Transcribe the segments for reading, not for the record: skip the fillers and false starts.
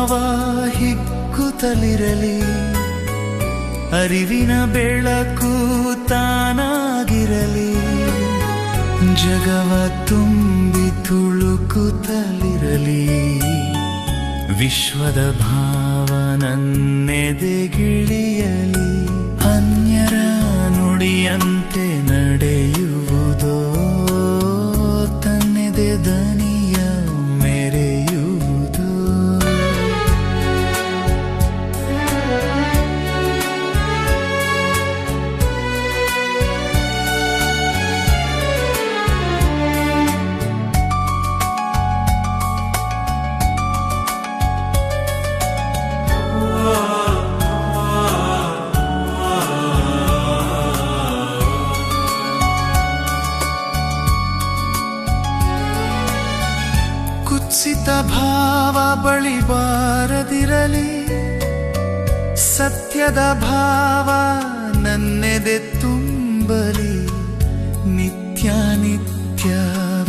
ಭಾವ ಹಿಗ್ಗುತ್ತಲಿರಲಿ, ಅರಿವಿನ ಬೆಳಕು ತಾನಾಗಿರಲಿ, ಜಗವ ತುಂಬಿ ತುಳುಕುತ್ತಲಿರಲಿ. ವಿಶ್ವದ ಭಾವ ನನ್ನೆದೆಗಿಳಿಯಲಿ, ಅನ್ಯರ ನುಡಿಯಂತೆ ನಡೆಯುವುದೋ ತನ್ನೆದೆ ದನಿಯ ಮೆರೆಯುವುದೋ. ಕುತ್ಸಿತ ಭಾವ ಬಳಿ ಬಾರದಿರಲಿ, ಸತ್ಯದ ಭಾವ ನನ್ನೆದೆ ತುಂಬಲಿ. ನಿತ್ಯ ನಿತ್ಯ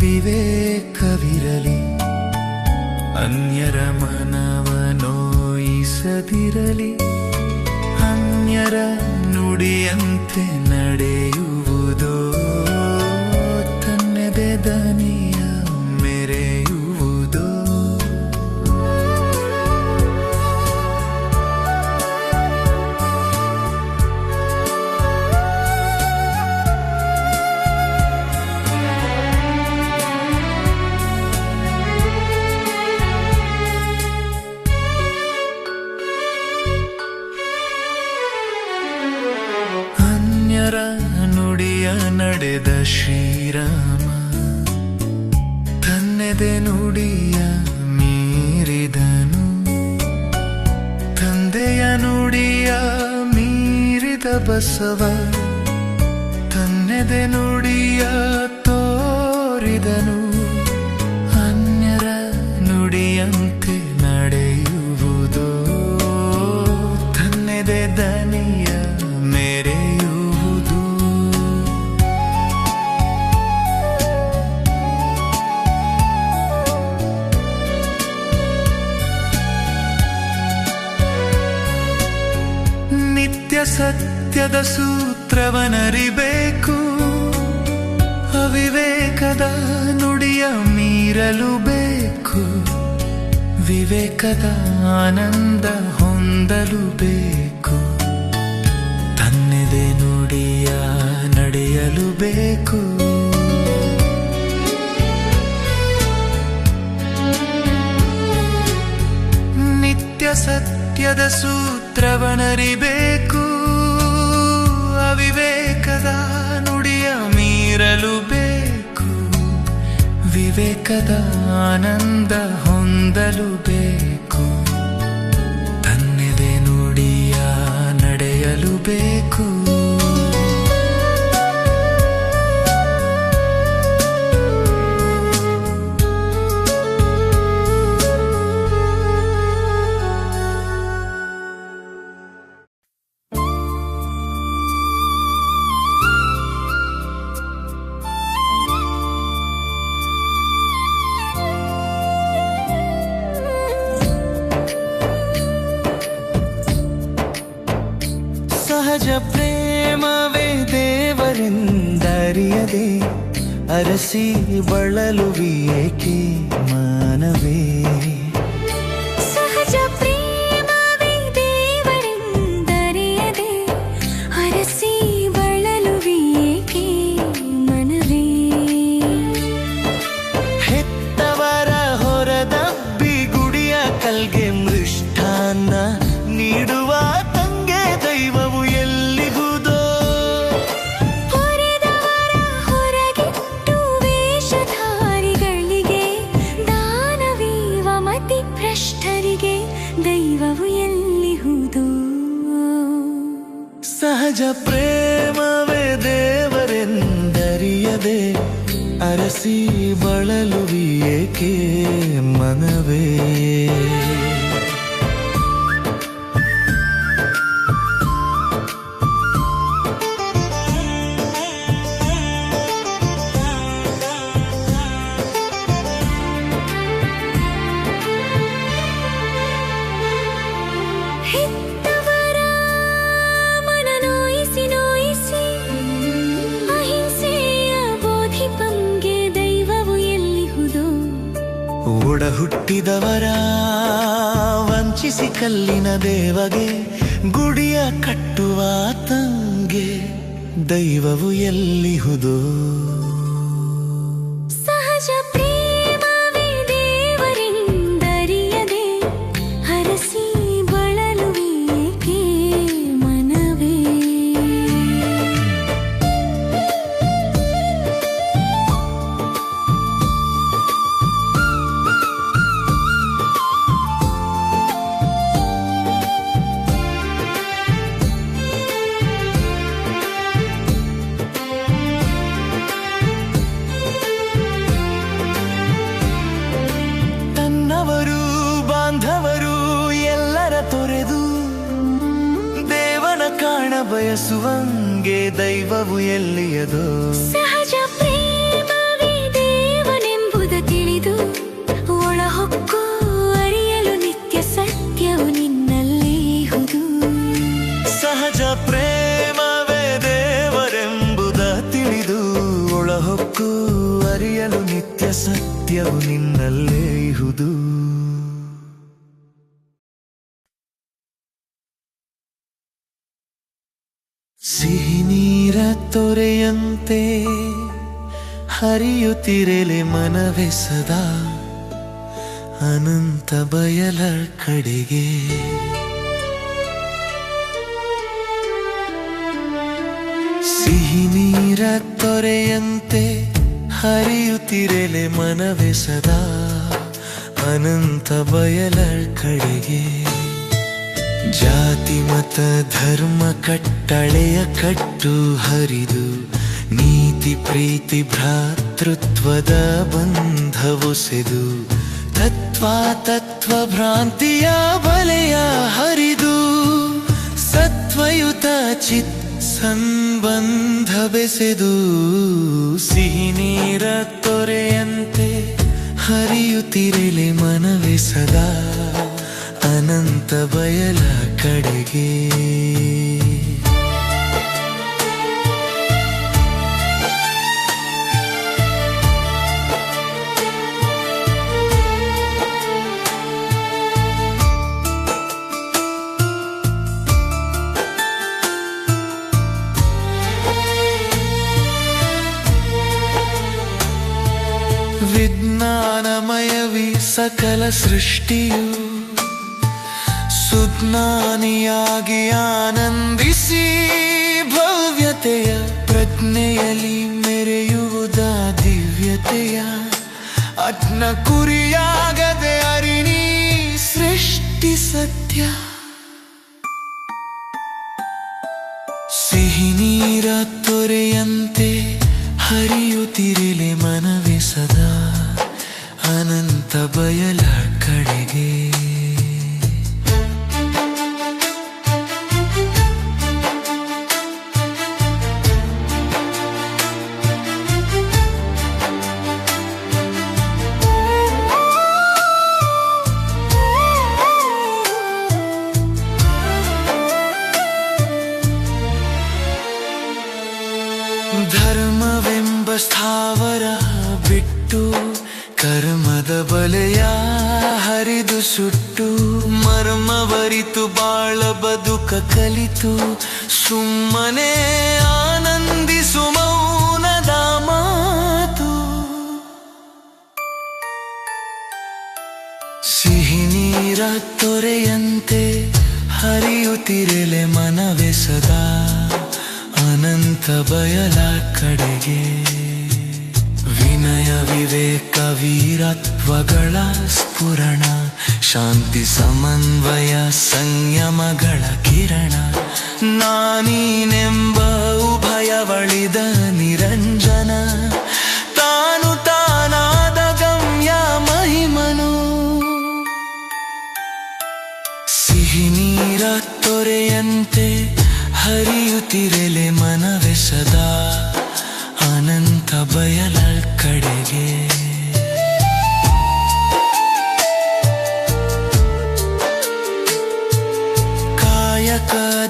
ವಿವೇಕವಿರಲಿ, ಅನ್ಯರ ಮನವ ನೋಯಿಸದಿರಲಿ, ಅನ್ಯರ ನುಡಿಯಂತೆ ನಡೆಯುವುದೋ ತನ್ನೆದೆ ದನಿಯ ಮೆರೆಯುವುದೋ. ಅನ್ಯರ ನುಡಿಯ ನಡೆದ ಶ್ರೀರಾಮ, ತನ್ನೆದೆ ನುಡಿಯ ಮೀರಿದನು. ತಂದೆಯ ನುಡಿಯ ಮೀರಿದ ಬಸವ, ತನ್ನೆದೆ ನುಡಿಯ ತೋರಿದನು. ಅನ್ಯರ ನುಡಿಯಂತೆ ನಡೆಯುವುದೋ ತನ್ನೆದೆ ದನಿಯ ಮೆರೆಯುವುದು. ನಿತ್ಯ ಸತ್ಯದ ಸೂತ್ರವನರಿಬೇಕು, ಅವಿವೇಕದ ನುಡಿಯ ಮೀರಲು ಬೇಕು. ವಿವೇಕದ ಆನಂದ ಹೊಂದಲು ಬೇಕು, ತನ್ನೆದೆ ನುಡಿಯ ನಡೆಯಲು ಬೇಕು. ನಿತ್ಯ ಸತ್ಯದ ಸೂತ್ರವನರಿಬೇಕು, ಅವಿವೇಕದ ನುಡಿಯ ಮೀರಲು ಬೇಕು. ವಿವೇಕದ ಆನಂದ ಹೊಂದಲು ಬೇಕು, ತನ್ನೆದೆ ನುಡಿಯ ನಡೆಯಲು ಬೇಕು. ಸಹಜ ಪ್ರೇಮವೇ ದೇವರೆಂದರಿಯದೆ ಅರಸಿ ಬಳಲುವಿಯೇಕೆ ಮಾನವೇ. ಸಹಜ ಪ್ರೇಮವೇ ದೇವರೆಂದರಿಯದೆ ಅರಸಿ ಬಳಲುವಿಯೇಕೆ ಮನವೇ. ಹೆತ್ತವರ ಹೊರದಬ್ಬಿ ಗುಡಿಯ ಕಲ್ಗೆ ಮೃಷ್ಟಾನ್ನ ನೀಡುವ ತಂಗೆ ದೈವವು ಎಲ್ಲಿಗುವುದೋ. ಹೊರೆದವರ ಹೊರಗಿಟ್ಟು ವೇಷಧಾರಿಗಳಿಗೆ, ದಾನವೀವ ಮತಿ ಭ್ರಷ್ಟರಿಗೆ ದೈವವು ಎಲ್ಲಿಹುದೋ. ಸಹಜ ಪ್ರೇಮವೇ ದೇವರೆಂದರಿಯದೆ ಅರಸಿ ಬಳಲುವಿಯೇಕೆ ಮನವೇ. ಹೆತ್ತವರ ಮನ ನೋಯಿಸಿ ನೋಯಿಸಿ ಅಹಿಂಸೆಯ ಬೋಧಿಪಂಗೆ ದೈವವು ಎಲ್ಲಿಹುದೋ. ಒಡ ಹುಟ್ಟಿದವರ ವಂಚಿಸಿ ಕಲ್ಲಿನ ದೇವಗೆ ಗುಡಿಯ ಕಟ್ಟುವ ತಂಗೆ ದೈವವು ಎಲ್ಲಿಹುದೋ. ಸಹಜ ಪ್ರೇಮವೇ ದೇವರೆಂದರಿಯದೆ ಹರಸಿ ಬಳಲುವೇಕೆ ಮನವೇ. ಬಾಂಧವರು ಎಲ್ಲರ ತೊರೆದು ದೇವನ ಕಾಣ ಬಯಸುವಂಗೆ ದೈವವು ಎಲ್ಲಿಯದೋ. ಸಹಜ ಪ್ರೇಮವೇ ದೇವನೆಂಬುದ ತಿಳಿದು ಒಳಹೊಕ್ಕು ಅರಿಯಲು ನಿತ್ಯ ಸತ್ಯವು ನಿನ್ನಲ್ಲಿಹುದು. ಸಹಜ ಪ್ರೇಮವೇ ದೇವರೆಂಬುದ ತಿಳಿದು ಒಳಹೊಕ್ಕು ಅರಿಯಲು ನಿತ್ಯ ಸತ್ಯವು ನಿನ್ನಲ್ಲೇ ಇಹುದು. ಸಿಹಿ ನೀರ ತೊರೆಯಂತೆ ಹರಿಯುತ್ತಿರಲೆ ಮನವೇ ಸದಾ ಅನಂತ ಬಯಲ ಕಡೆಗೆ. ಸಿಹಿ ನೀರ ತೊರೆಯಂತೆ ಹರಿಯುತ್ತಿರಲೆ ಮನವೇ ಸದಾ ಅನಂತ ಬಯಲ ಕಡೆಗೆ. ಜಾತಿ ಮತ ಧರ್ಮ ಕಟ್ಟಳೆಯ ಕಟ್ಟು ಹರಿದು ನೀತಿ ಪ್ರೀತಿ ಭ್ರಾತೃತ್ವದ ಬಂಧವೊಸೆದು ತತ್ವ ಭ್ರಾಂತಿಯ ಬಲೆಯ ಹರಿದು ಸತ್ವಯುತ ಚಿತ್ ಸಂಬಂಧ ಬೆಸೆದು ಸಿಹಿ ನೀರ ತೊರೆಯಂತೆ ಹರಿಯುತ್ತಿರಲೆ ಮನವೇ ಸದಾ ಅನಂತ ಬಯಲ ಕಡೆಗೆ. ವಿಜ್ಞಾನಮಯವಿ ಸಕಲ ಸೃಷ್ಟಿಯು ಸುಜ್ಞಾನಿಯಾಗಿ ಆನಂದಿಸಿ ಭವ್ಯತೆಯ ಪ್ರಜ್ಞೆಯಲ್ಲಿ ಮೆರೆಯುವುದ ದಿವ್ಯತೆಯ ಅಜ್ಞ ಕುರಿಯಾಗದೆ ಅರಿಣಿ ಸೃಷ್ಟಿ ಸತ್ಯ. ಸಿಹಿ ನೀರ ತೊರೆಯಂತೆ ಹರಿಯುತ್ತಿರಲೆ ಮನವೇ ಸದಾ ಅನಂತ ಬಯಲ ಕಡೆಗೆ. ಧರ್ಮವೆಂಬ ಸ್ಥಾವರ ಬಿಟ್ಟು ಕರ್ಮದ ಬಲೆಯ ಹರಿದು ಸುಟ್ಟು ಮರ್ಮವರಿತು ಬಾಳ ಬದುಕ ಕಲಿತು ಸುಮ್ಮನೆ ಆನಂದಿಸು ಮೌನದ ಮಾತು. ಸಿಹಿ ನೀರ ತೊರೆಯಂತೆ ಹರಿಯುತ್ತಿರಲೆ ಮನವೇ ಸದಾ ಅನಂತ ಬಯಲ ಕಡೆಗೆ. ವಿನಯ ವಿವೇಕ ವೀರತ್ವಗಳ ಸ್ಫುರಣ ಶಾಂತಿ ಸಮನ್ವಯ ಸಂಯಮಗಳ ಕಿರಣ ನಾನೀನೆಂಬ ಉಭಯವಳಿದ ನಿರಂಜನ ತಾನು ತಾನಾದ ಗಮ್ಯ ಮಹಿಮನು. ಸಿಹಿ ನೀರ ತೊರೆಯಂತೆ ಹರಿಯುತ್ತಿರಲೆ ಮನವೇ ಸದಾ ಅನಂತ ಬಯಲ ಕಡೆಗೆ.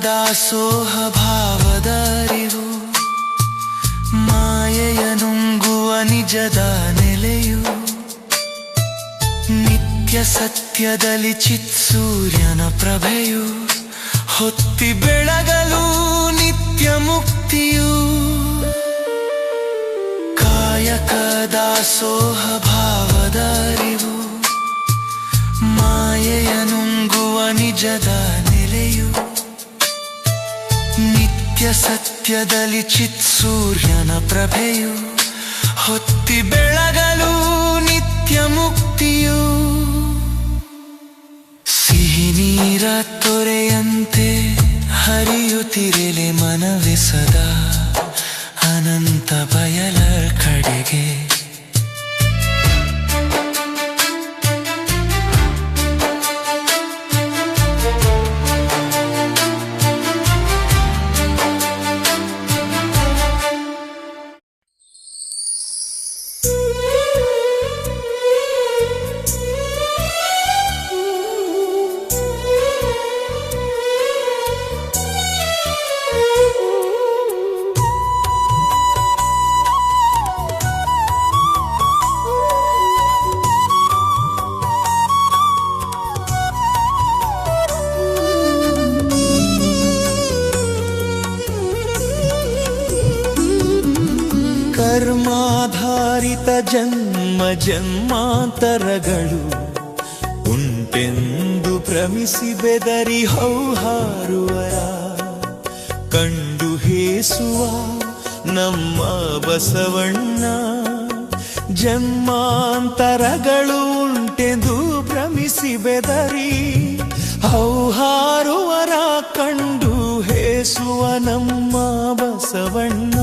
ದಾಸೋಹ ಭಾವದ ಅರಿವು, ಮಾಯೆಯ ನುಂಗುವ ನಿಜದ ನೆಲೆಯು, ನಿತ್ಯ ಸತ್ಯದಲ್ಲಿ ಚಿತ್ಸೂರ್ಯನ ಪ್ರಭೆಯು, ಹೊತ್ತಿ ಬೆಳಗಲು ನಿತ್ಯ ಮುಕ್ತಿಯು. ಕಾಯಕ ದಾಸೋಹ ಭಾವದ ಅರಿವು, ಮಾಯೆಯ ನುಂಗುವ ನಿಜದ ನೆಲೆಯು, ನಿತ್ಯ ಸತ್ಯದಲ್ಲಿ ಚಿತ್ಸೂರ್ಯನ ಪ್ರಭೆಯು, ಹೊತ್ತಿ ಬೆಳಗಲು ನಿತ್ಯ ಮುಕ್ತಿಯು. ಸಿಹಿ ನೀರ ತೊರೆಯಂತೆ ಹರಿಯುತ್ತಿರಲಿ ಮನವೇ ಸದಾ ಅನಂತ ಬಯಲ ಕಡೆಗೆ. ಕರ್ಮಾಧಾರಿತ ಜನ್ಮ ಜನ್ಮಾಂತರಗಳು ಉಂಟೆಂದು ಭ್ರಮಿಸಿ ಬೆದರಿ ಹೌಹಾರುವರ ಕಂಡು ಹೇಸುವ ನಮ್ಮ ಬಸವಣ್ಣ. ಜನ್ಮಾಂತರಗಳು ಉಂಟೆಂದು ಭ್ರಮಿಸಿ ಬೆದರಿ ಹೌಹಾರುವರ ಕಂಡು ಹೇಸುವ ನಮ್ಮ ಬಸವಣ್ಣ.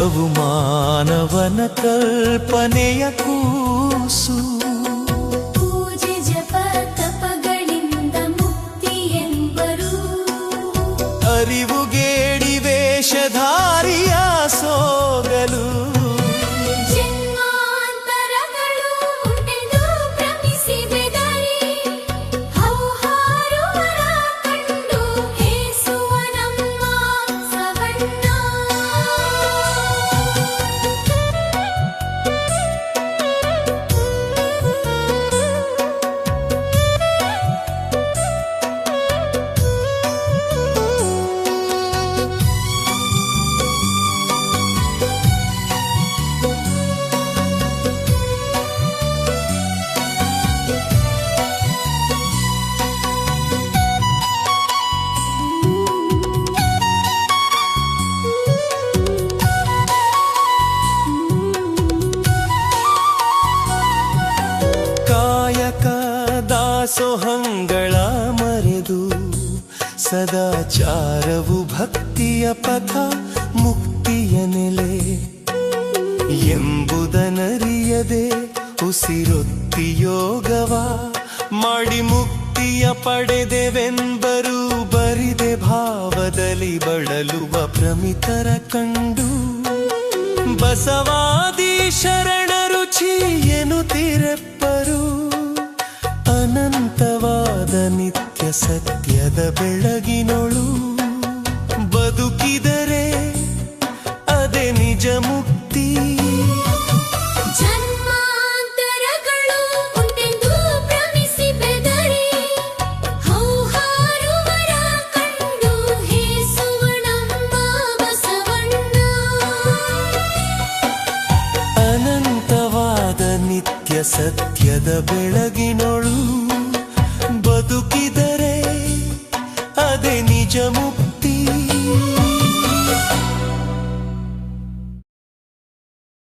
ಅವು ಮಾನವನ ಕಲ್ಪನೆಯ ಕೂಸು, ಪೂಜೆ ಜಪ ತಪಗಳಿಂದ ಮುಕ್ತಿ ಎಂಬರು. ಅರಿವುಗೇಡಿ ವೇಷಧಾರಿಯ ಸೋಗಲು, ಜನ್ಮಾಂತರಗಳು ಉಂಟೆಂದು ಭ್ರಮಿಸಿ ಬೆದರಿ ಹೌಹಾರುವರ ಕಂಡು ಹೇಸುವ ನಮ್ಮ ಬಸವಣ್ಣ. ದಾಸೋಹಂಗಳ ಮರೆದು ಸದಾಚಾರವು ಭಕ್ತಿಯ ಪಥ ಮುಕ್ತಿಯ ನೆಲೆ ಎಂಬುದನರಿಯದೆ ಉಸಿರೊತ್ತಿ ಯೋಗವ ಮಾಡಿ ಮುಕ್ತಿಯ ಪಡೆದೆವೆಂಬರು ಬರಿದೆ ಭಾವದಲ್ಲಿ ಬಳಲುವ ಪ್ರಮಿತರ ಕಂಡು. ಬಸವಾದಿ ಶರಣರು ಛೀ ಎನ್ನುತ್ತಿರೆಪ್ಪರು ಅನಂತವಾದ ನಿತ್ಯ ಸತ್ಯದ ಬೆಳಗಿನೊಳು ಬದುಕಿದರೆ ಅದೇ ನಿಜ ಮುಕ್ತಿ. ಜನ್ಮಾಂತರಗಳು ಉಂಟೆಂದು ಭ್ರಮಿಸಿ ಬೆದರಿ ಹೌಹಾರುವರ ಕಂಡು ಹೇಸುವ ನಮ್ಮ ಬಸವಣ್ಣ. ಅನಂತವಾದ ನಿತ್ಯ ಸತ್ಯದ ಬೆಳಗಿನೊಳು ಬದುಕಿದರೆ ಅದೇ ನಿಜ ಮುಕ್ತಿ.